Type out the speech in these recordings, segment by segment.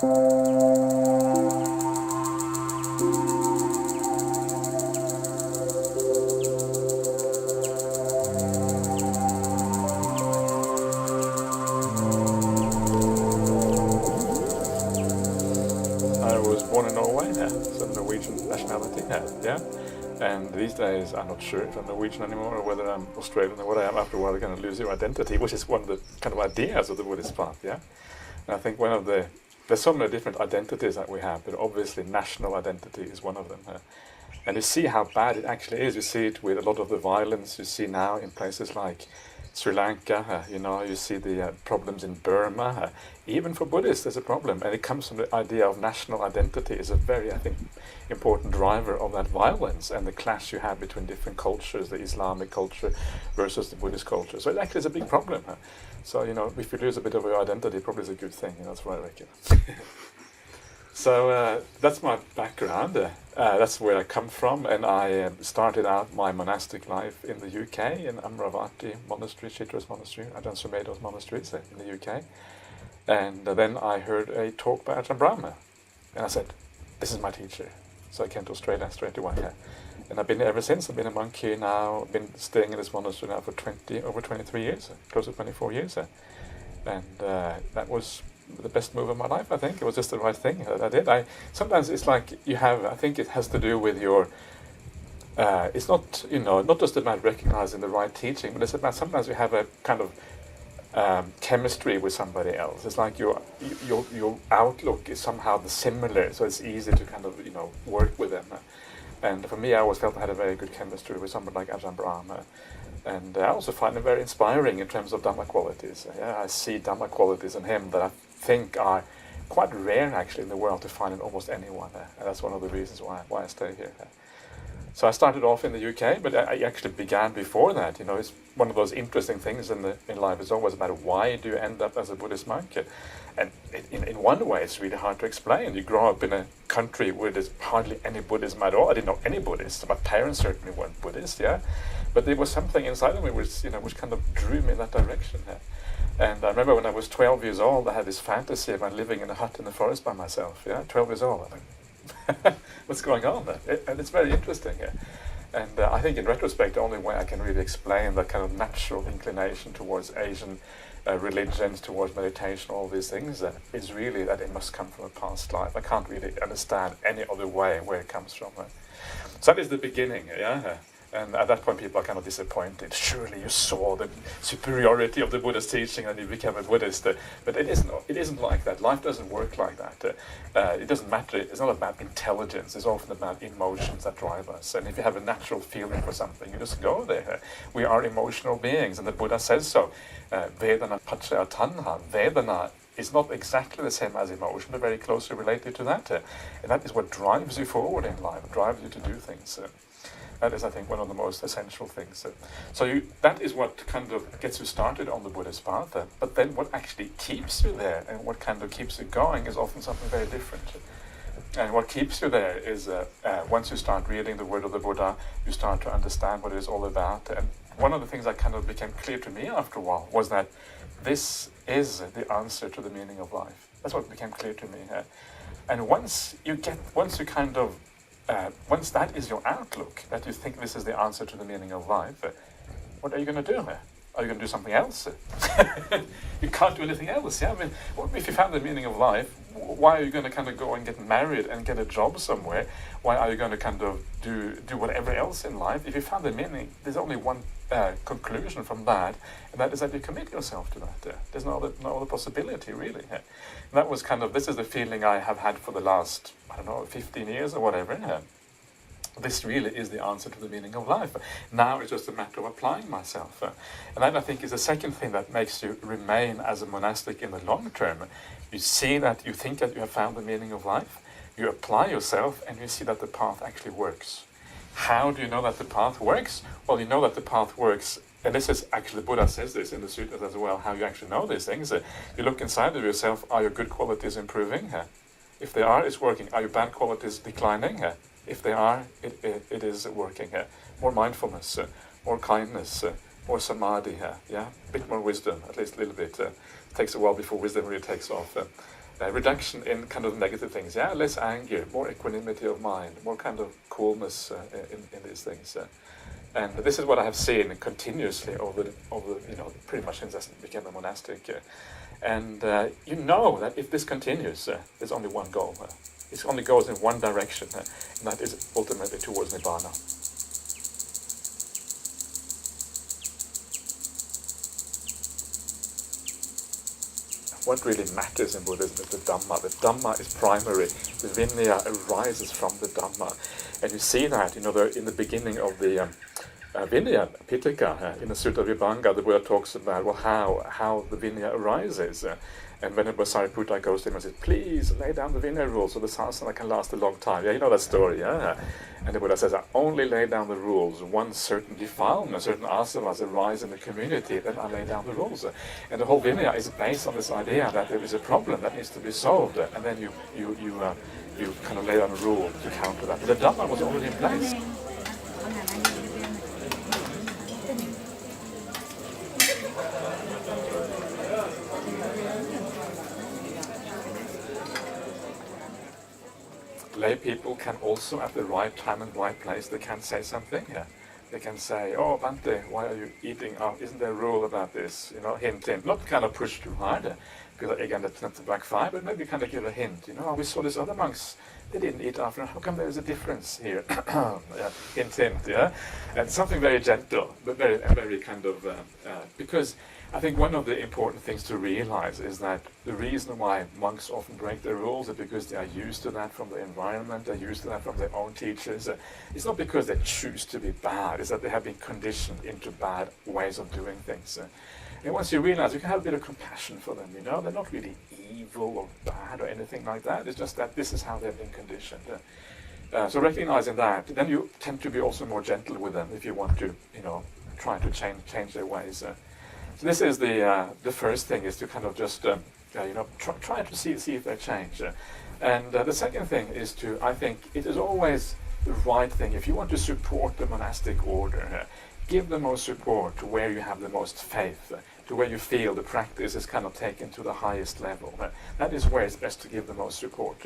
I was born in Norway, so Norwegian nationality, yeah. And these days, I'm not sure if I'm Norwegian anymore or whether I'm Australian or what I am. After a while, you're going to lose your identity, which is one of the kind of ideas of the Buddhist path, yeah. And I think there's so many different identities that we have, but obviously national identity is one of them. And you see how bad it actually is. You see it with a lot of the violence you see now in places like Sri Lanka, you see the problems in Burma. Even for Buddhists there's a problem, and it comes from the idea of national identity is a very, I think, important driver of that violence and the clash you have between different cultures, the Islamic culture versus the Buddhist culture. So it actually is a big problem. So, if you lose a bit of your identity, probably is a good thing, that's what I reckon. So that's my background, that's where I come from, and I started out my monastic life in the UK, in Amravati Monastery, Chitras Monastery, Ajahn Sumedho's monasteries in the UK. And then I heard a talk by Ajahn Brahma, and I said, this is my teacher. So I came to Australia straight away. And I've been there ever since. I've been a monk here now, I've been staying in this monastery now for over 23 years, close to 24 years. And that was the best move of my life, I think. It was just the right thing that I did. Sometimes it's like I think it has to do with your, it's not, not just about recognizing the right teaching, but it's about sometimes you have a kind of chemistry with somebody else. It's like your outlook is somehow similar, so it's easy to kind of, work with them. And for me, I always felt I had a very good chemistry with somebody like Ajahn Brahma. And I also find him very inspiring in terms of Dhamma qualities. I see Dhamma qualities in him that I think are quite rare actually in the world to find in almost anyone. And that's one of the reasons why I stay here. So I started off in the UK, but I actually began before that. It's one of those interesting things in life. It's always about why do you end up as a Buddhist monk? And in one way, it's really hard to explain. You grow up in a country where there's hardly any Buddhism at all. I didn't know any Buddhists. My parents certainly weren't Buddhist, but there was something inside of me which kind of drew me in that direction. And I remember when I was 12 years old, I had this fantasy about living in a hut in the forest by myself. 12 years old. I'm like, what's going on there? And it's very interesting. And I think in retrospect, the only way I can really explain that kind of natural inclination towards Asian religions, towards meditation, all these things, is really that it must come from a past life. I can't really understand any other way where it comes from. So that is the beginning, And at that point, people are kind of disappointed. Surely you saw the superiority of the Buddha's teaching and you became a Buddhist. But it isn't like that. Life doesn't work like that. It doesn't matter. It's not about intelligence. It's often about emotions that drive us. And if you have a natural feeling for something, you just go there. We are emotional beings, and the Buddha says so. Vedana pacaya tanha. Vedana is not exactly the same as emotion, but very closely related to that. And that is what drives you forward in life, drives you to do things. That is, I think, one of the most essential things. So that is what kind of gets you started on the Buddhist path. But then what actually keeps you there and what kind of keeps you going is often something very different. And what keeps you there is once you start reading the word of the Buddha, you start to understand what it is all about. And one of the things that kind of became clear to me after a while was that this is the answer to the meaning of life. That's what became clear to me. And once that is your outlook, that you think this is the answer to the meaning of life, what are you going to do? Are you going to do something else? You can't do anything else. I mean, if you found the meaning of life, why are you going to kind of go and get married and get a job somewhere? Why are you going to kind of do whatever else in life? If you found the meaning, there's only one conclusion from that, and that is that you commit yourself to that. There's no other possibility, really. And that was kind of, this is the feeling I have had for the last, 15 years or whatever. This really is the answer to the meaning of life. Now it's just a matter of applying myself. And that, I think, is the second thing that makes you remain as a monastic in the long term. You see that you think that you have found the meaning of life, you apply yourself, and you see that the path actually works. How do you know that the path works? Well, you know that the path works, and this is actually, Buddha says this in the sutras as well, how you actually know these things. You look inside of yourself, are your good qualities improving? If they are, it's working. Are your bad qualities declining? If they are, it is working. More mindfulness, more kindness, more samadhi, a bit more wisdom, at least a little bit. It takes a while before wisdom really takes off. reduction in kind of negative things. Yeah, less anger, more equanimity of mind, more kind of coolness in these things. And this is what I have seen continuously over pretty much since I became a monastic. And you know that if this continues, there's only one goal. It only goes in one direction, and that is ultimately towards Nibbana. What really matters in Buddhism is the Dhamma. The Dhamma is primary. The Vinaya arises from the Dhamma. And you see that, in the beginning of the Vinaya Pitaka, in the Sutta Vibhanga, the Buddha talks about how the Vinaya arises. And when Sariputta goes to him and says, please lay down the Vinaya rules so the sasana can last a long time. Yeah, you know that story, yeah? And the Buddha says, I only lay down the rules. Once certain defilement, certain asavas arise in the community, then I lay down the rules. And the whole Vinaya is based on this idea that there is a problem that needs to be solved. And then you kind of lay down a rule to counter that. But the Dhamma was already in place. Lay people can also, at the right time and right place, they can say something. Yeah. They can say, oh, Bhante, why are you eating? Isn't there a rule about this? Hint, hint. Not kind of push too hard, because again, that's not to backfire, but maybe kind of give a hint. We saw these other monks, they didn't eat after. How come there's a difference here? Yeah, hint, hint, yeah? And something very gentle, but very kind of, because I think one of the important things to realize is that the reason why monks often break their rules is because they are used to that from the environment, they're used to that from their own teachers. It's not because they choose to be bad, it's that they have been conditioned into bad ways of doing things. And once you realize, you can have a bit of compassion for them, they're not really evil or bad or anything like that, it's just that this is how they've been conditioned. So recognizing that, then you tend to be also more gentle with them if you want to, try to change their ways. So this is the first thing, is to kind of just try to see if they change. And the second thing is I think it is always the right thing, if you want to support the monastic order, give the most support to where you have the most faith, to where you feel the practice is kind of taken to the highest level. That is where it's best to give the most support.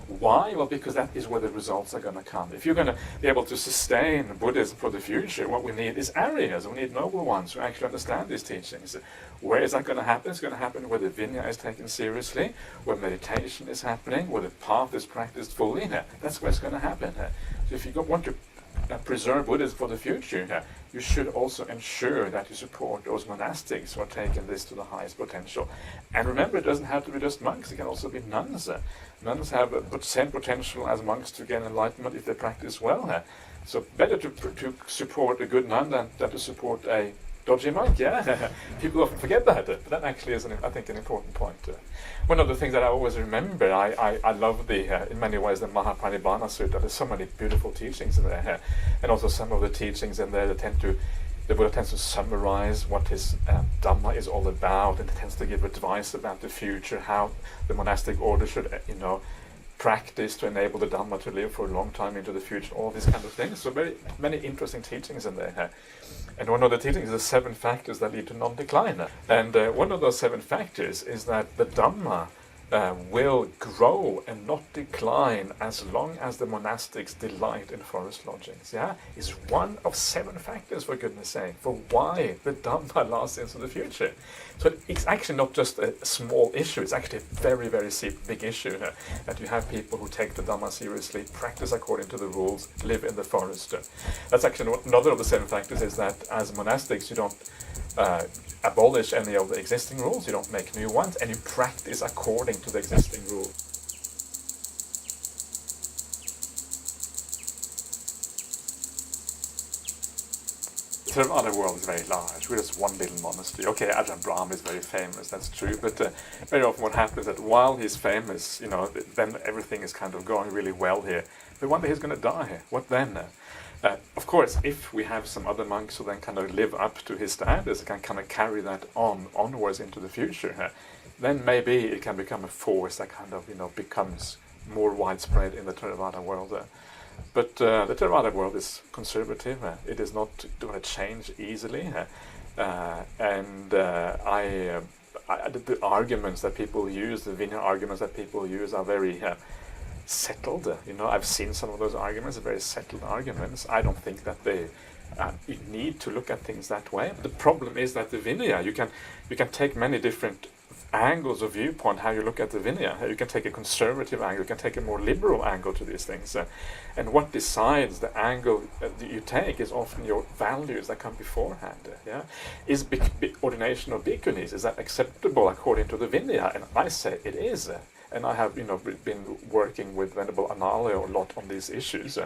Why? Well, because that is where the results are going to come. If you're going to be able to sustain Buddhism for the future, what we need is Aryas. We need noble ones who actually understand these teachings. Where is that going to happen? It's going to happen where the Vinaya is taken seriously, where meditation is happening, where the path is practiced fully. That's where it's going to happen. So if you want to preserve Buddhism for the future, you should also ensure that you support those monastics who are taking this to the highest potential. And remember, it doesn't have to be just monks, it can also be nuns. Nuns have the same potential as monks to gain enlightenment if they practice well. So better to support a good nun than to support a dodgy monk, yeah? People often forget that, but that actually is, I think, an important point. One of the things that I always remember, I love in many ways, the Mahaparinibbana Sutta. There's so many beautiful teachings in there, and also some of the teachings in there that the Buddha tends to summarize what his Dhamma is all about, and tends to give advice about the future, how the monastic order should, practice to enable the Dhamma to live for a long time into the future, all these kind of things. So very many interesting teachings in there. And one of the teachings is the 7 factors that lead to non-decline. And one of those 7 factors is that the Dhamma will grow and not decline as long as the monastics delight in forest lodgings. Yeah, is one of 7 factors, for goodness sake, for why the Dhamma lasts into the future. So it's actually not just a small issue, it's actually a very, very big issue that you have people who take the Dhamma seriously, practice according to the rules, live in the forest. That's actually another of the 7 factors, is that as monastics you don't abolish any of the existing rules, you don't make new ones, and you practice according to the existing rules. The Theravada world is very large. We're just one little monastery. Okay, Ajahn Brahm is very famous, that's true, but very often what happens is that while he's famous, then everything is kind of going really well here. But one day he's going to die. What then? Of course, if we have some other monks who then kind of live up to his standards and can kind of carry that onwards into the future, then maybe it can become a force that kind of becomes more widespread in the Theravada world. But the Theravada world is conservative. It is not going to change easily, and I the arguments that people use, the Vinaya arguments that people use, are very settled. I've seen some of those arguments, very settled arguments. I don't think that they you need to look at things that way. The problem is that the Vinaya, you can take many different angles of viewpoint how you look at the Vinaya. You can take a conservative angle, you can take a more liberal angle to these things. And what decides the angle that you take is often your values that come beforehand. Is ordination of bhikkhunis, is that acceptable according to the Vinaya? And I say it is. And I have been working with Venerable Analayo a lot on these issues.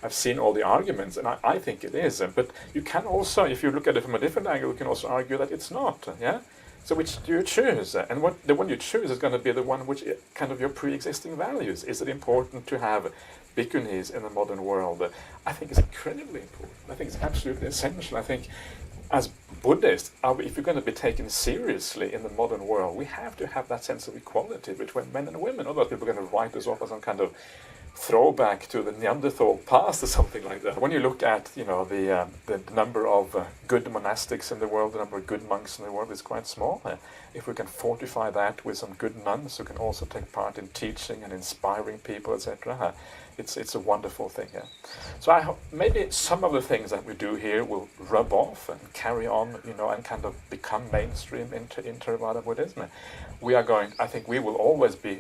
I've seen all the arguments, and I think it is. But you can also, if you look at it from a different angle, you can also argue that it's not. So which do you choose? And the one you choose is going to be the one which kind of your pre-existing values. Is it important to have bhikkhunis in the modern world? I think it's incredibly important. I think it's absolutely essential. I think as Buddhists, if you're going to be taken seriously in the modern world, we have to have that sense of equality between men and women. Otherwise people are going to write us off as some kind of throwback to the Neanderthal past or something like that. When you look at the number of good monastics in the world, the number of good monks in the world is quite small. If we can fortify that with some good nuns who can also take part in teaching and inspiring people, etc., it's a wonderful thing. So I hope maybe some of the things that we do here will rub off and carry on, and kind of become mainstream into Theravada Buddhism. I think we will always be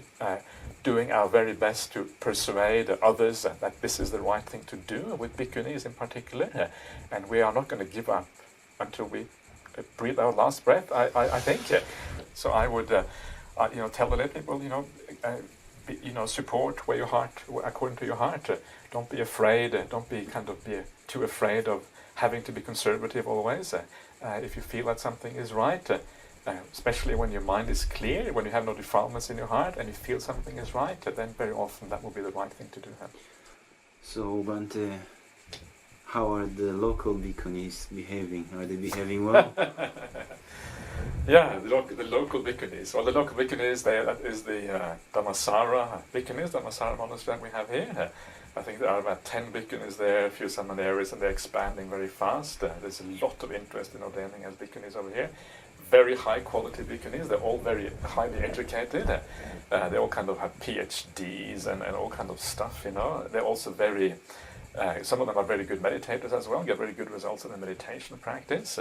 doing our very best to persuade others that this is the right thing to do, with bhikkhunis in particular, and we are not going to give up until we breathe our last breath, I think. So I would tell the lay people, support where your heart, according to your heart. Don't be afraid, don't be too afraid of having to be conservative always. If you feel that something is right, especially when your mind is clear, when you have no defilements in your heart and you feel something is right, then very often that will be the right thing to do. So, Bhante, how are the local bhikkhunis behaving? Are they behaving well? Yeah, the local bhikkhunis. Well, the local bhikkhunis, that is the Dhammasara bhikkhunis, Dhammasara monastery that we have here. I think there are about 10 bhikkhunis there, a few seminaries, and they're expanding very fast. There's a lot of interest in ordaining as bhikkhunis over here. Very high quality bhikkhunis, they're all very highly educated. They all kind of have PhDs and all kind of stuff, They're also very, some of them are very good meditators as well, get very good results in the meditation practice.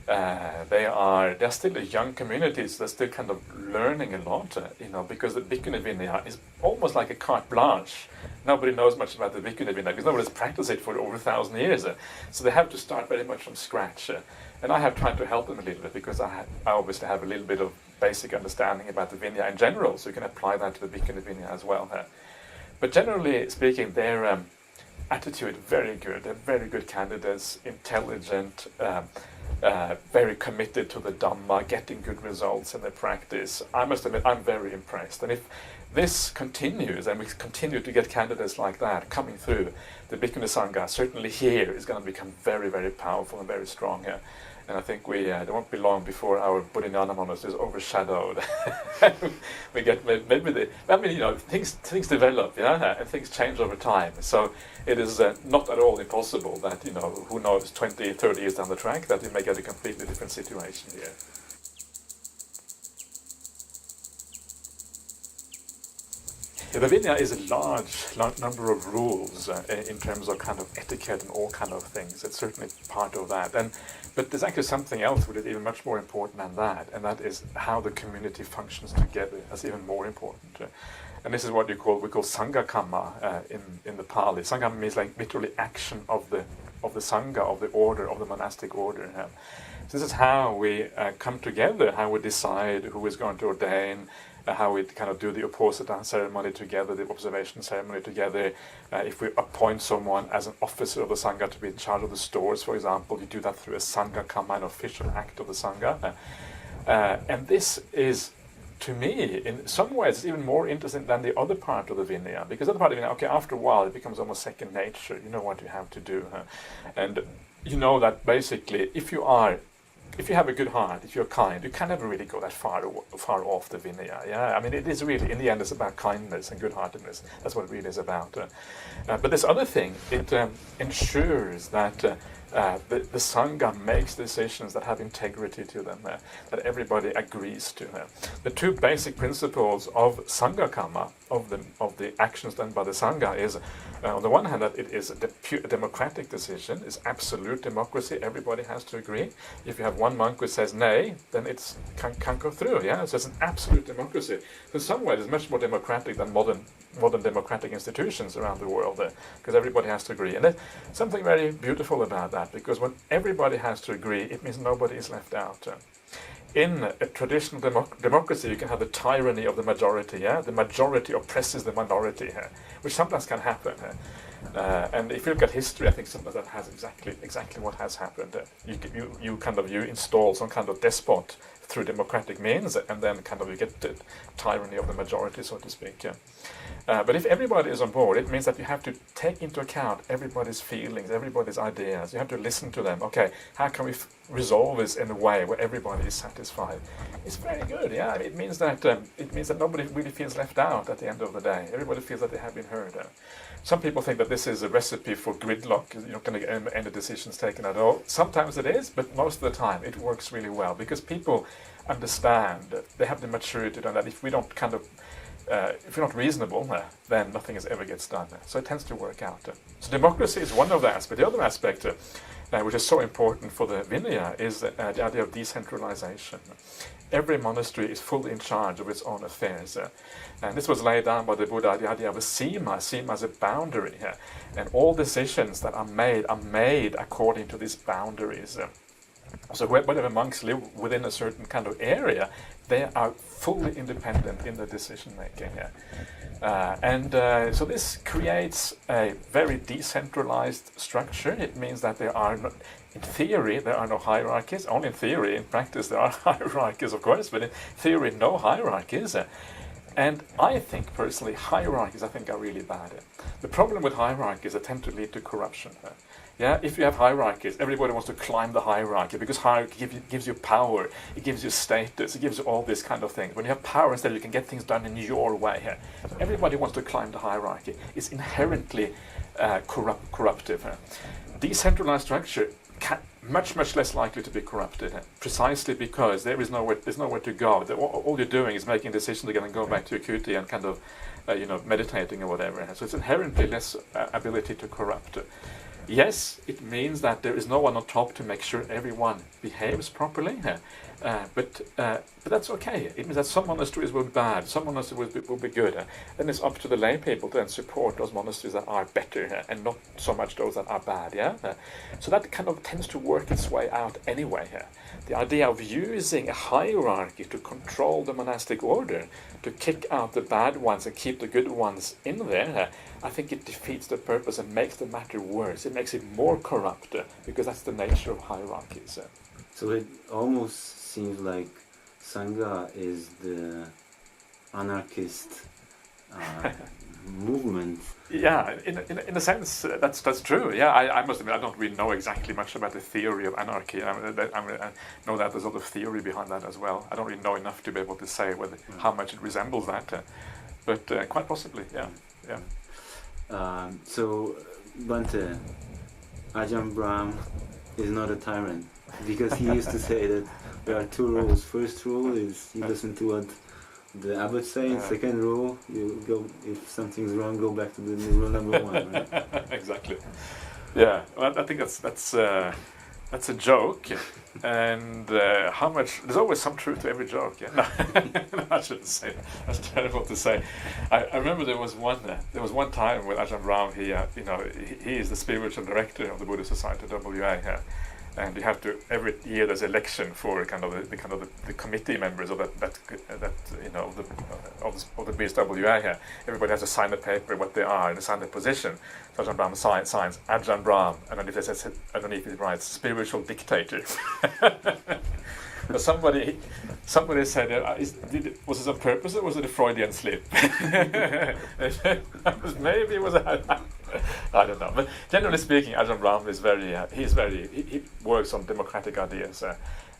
They're still a young community, so they're still kind of learning a lot, because the Bhikkhuni Vinaya is almost like a carte blanche. Nobody knows much about the Bhikkhuni Vinaya because nobody's practiced it for over 1,000 years. So they have to start very much from scratch. And I have tried to help them a little bit because I obviously have a little bit of basic understanding about the Vinaya in general, so you can apply that to the Bhikkhuni Vinaya as well. But generally speaking, their attitude very good. They're very good candidates, intelligent, very committed to the Dhamma, getting good results in their practice. I must admit, I'm very impressed. And if this continues, and we continue to get candidates like that coming through, the Bhikkhuni Sangha certainly here is going to become very, very powerful and very strong here. And I think there won't be long before our Bodhinyana monastery is overshadowed. We get things develop, and things change over time. So it is not at all impossible that, who knows, 20, 30 years down the track, that we may get a completely different situation here. The Vinaya is a large number of rules in terms of kind of etiquette and all kind of things. It's certainly part of that. But there's actually something else which is even much more important than that, and that is how the community functions together. That's even more important. And this is what we call Sangha Kamma in the Pali. Sangha means like literally action of the Sangha, of the order, of the monastic order. So this is how we come together, how we decide who is going to ordain, how we kind of do the Uposatha ceremony together, the observation ceremony together. If we appoint someone as an officer of the Sangha to be in charge of the stores, for example, you do that through a Sangha Kamma, an official act of the Sangha. And this is, to me, in some ways, it's even more interesting than the other part of the Vinaya, because the other part of the Vinaya, okay, after a while, it becomes almost second nature. You know what you have to do. And you know that basically, if you have a good heart, if you're kind, you can never really go that far off the Vinaya. I mean, it is really, in the end, it's about kindness and good-heartedness. That's what it really is about. But this other thing, it ensures that the Sangha makes decisions that have integrity to them, that everybody agrees to. The two basic principles of Sangha Karma, of the actions done by the Sangha, is on the one hand that it is a democratic decision, it's absolute democracy, everybody has to agree. If you have one monk who says nay, then it can't go through. So it's an absolute democracy. In some ways it's much more democratic than modern democratic institutions around the world, because everybody has to agree. And there's something very beautiful about that, because when everybody has to agree, it means nobody is left out. In a traditional democracy, you can have the tyranny of the majority. The majority oppresses the minority, which sometimes can happen. And if you look at history, I think sometimes that has exactly what has happened. You install some kind of despot through democratic means, and then you get the tyranny of the majority, so to speak. But if everybody is on board, it means that you have to take into account everybody's feelings, everybody's ideas. You have to listen to them. Okay, how can we resolve this in a way where everybody is satisfied? It's very good. It means that nobody really feels left out at the end of the day. Everybody feels that they have been heard. Some people think that this is a recipe for gridlock. You're not going to get any decisions taken at all. Sometimes it is, but most of the time it works really well, because people understand, they have the maturity to know that if we don't if you're not reasonable, then nothing ever gets done. So it tends to work out. So democracy is one of the aspects. The other aspect, which is so important for the Vinaya, is the idea of decentralization. Every monastery is fully in charge of its own affairs. And this was laid down by the Buddha, the idea of a sima as a boundary. And all decisions that are made according to these boundaries. So whenever monks live within a certain kind of area, they are fully independent in their decision making. So this creates a very decentralized structure. It means that in theory, there are no hierarchies. Only in theory. In practice, there are hierarchies, of course, but in theory, no hierarchies. And I think, personally, hierarchies, are really bad. The problem with hierarchies, they tend to lead to corruption. If you have hierarchies, everybody wants to climb the hierarchy, because hierarchy gives you power, it gives you status, it gives you all these kind of things. When you have power, instead you can get things done in your way. Everybody wants to climb the hierarchy. It's inherently corruptive. Decentralized structure much less likely to be corrupted, precisely because there's nowhere to go. All you're doing is making decisions again and going back to your kuti and meditating or whatever. So it's inherently less ability to corrupt. Yes, it means that there is no one on top to make sure everyone behaves properly, but that's okay. It means that some monasteries will be bad, some monasteries will be good. Then it's up to the lay people to then support those monasteries that are better, and not so much those that are bad. So that tends to work its way out anyway. The idea of using a hierarchy to control the monastic order, to kick out the bad ones and keep the good ones in there, I think it defeats the purpose and makes the matter worse. It makes it more corrupt, because that's the nature of hierarchies. So it almost seems like Sangha is the anarchist movement. In a sense, that's true. I must admit, I don't really know exactly much about the theory of anarchy. I know that there's a lot of theory behind that as well. I don't really know enough to be able to say how much it resembles that, but quite possibly, yeah. So, Bante, Ajahn Brahm is not a tyrant, because he used to say that there are two rules. First rule is you listen to what the abbot says. Second rule, you go, if something's wrong, go back to the rule number one. Right? Exactly. Yeah, well, I think that's a joke, and how much? There's always some truth to every joke. No, I shouldn't say that. That's terrible to say. I remember there was one time with Ajahn Brahm. He is the spiritual director of the Buddhist Society WA here. And you have to, every year there's election for the committee members of of the BSWA here. Everybody has to sign a paper what they are and sign their position. So Ajahn Brahm signs Ajahn Brahm, and underneath it writes spiritual dictator. But somebody said, was this on purpose or was it a Freudian slip? Maybe it was I don't know. But generally speaking, Ajahn Brahm is he works on democratic ideas.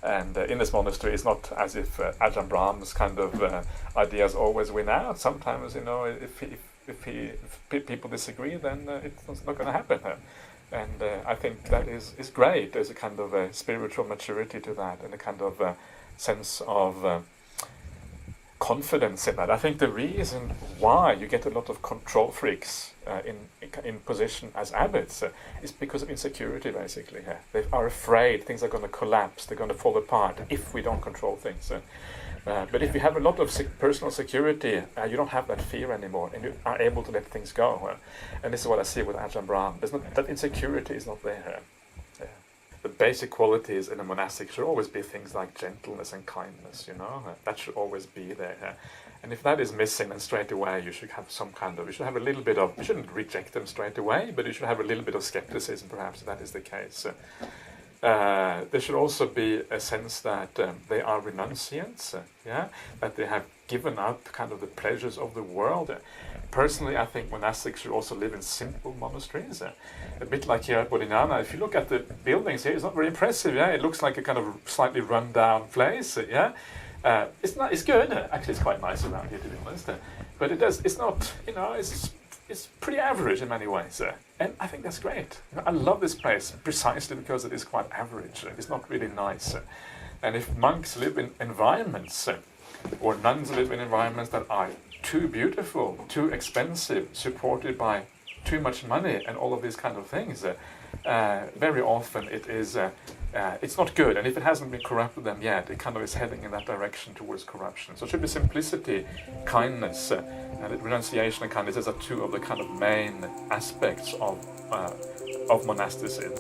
And in this monastery, it's not as if Ajahn Brahm's ideas always win out. Sometimes, if people disagree, then it's not going to happen. And I think that is great. There's a kind of a spiritual maturity to that, and a kind of sense of confidence in that. I think the reason why you get a lot of control freaks in position as abbots is because of insecurity, basically. They are afraid things are going to collapse, they're going to fall apart if we don't control things. But if you have a lot of personal security, you don't have that fear anymore, and you are able to let things go. And this is what I see with Ajahn Brahm. That insecurity is not there. The basic qualities in a monastic should always be things like gentleness and kindness, that should always be there. And if that is missing, then straight away you should have you should have a little bit of, you shouldn't reject them straight away, but you should have a little bit of skepticism, perhaps, if that is the case. There should also be a sense that they are renunciants, that they have given up kind of the pleasures of the world. Personally, I think monastics should also live in simple monasteries. A bit like here at Bodhinyana, if you look at the buildings here, it's not very impressive. It looks like a kind of slightly run-down place. It's good. Actually, it's quite nice around here, to be honest. But it's not. It's pretty average in many ways. And I think that's great. I love this place precisely because it is quite average. It's not really nice. And if monks live in environments, or nuns live in environments that are too beautiful, too expensive, supported by too much money and all of these kind of things, very often it's not good. And if it hasn't been corrupted them yet, it kind of is heading in that direction towards corruption. So it should be simplicity, kindness, and renunciation and kindness are two of the kind of main aspects of monasticism.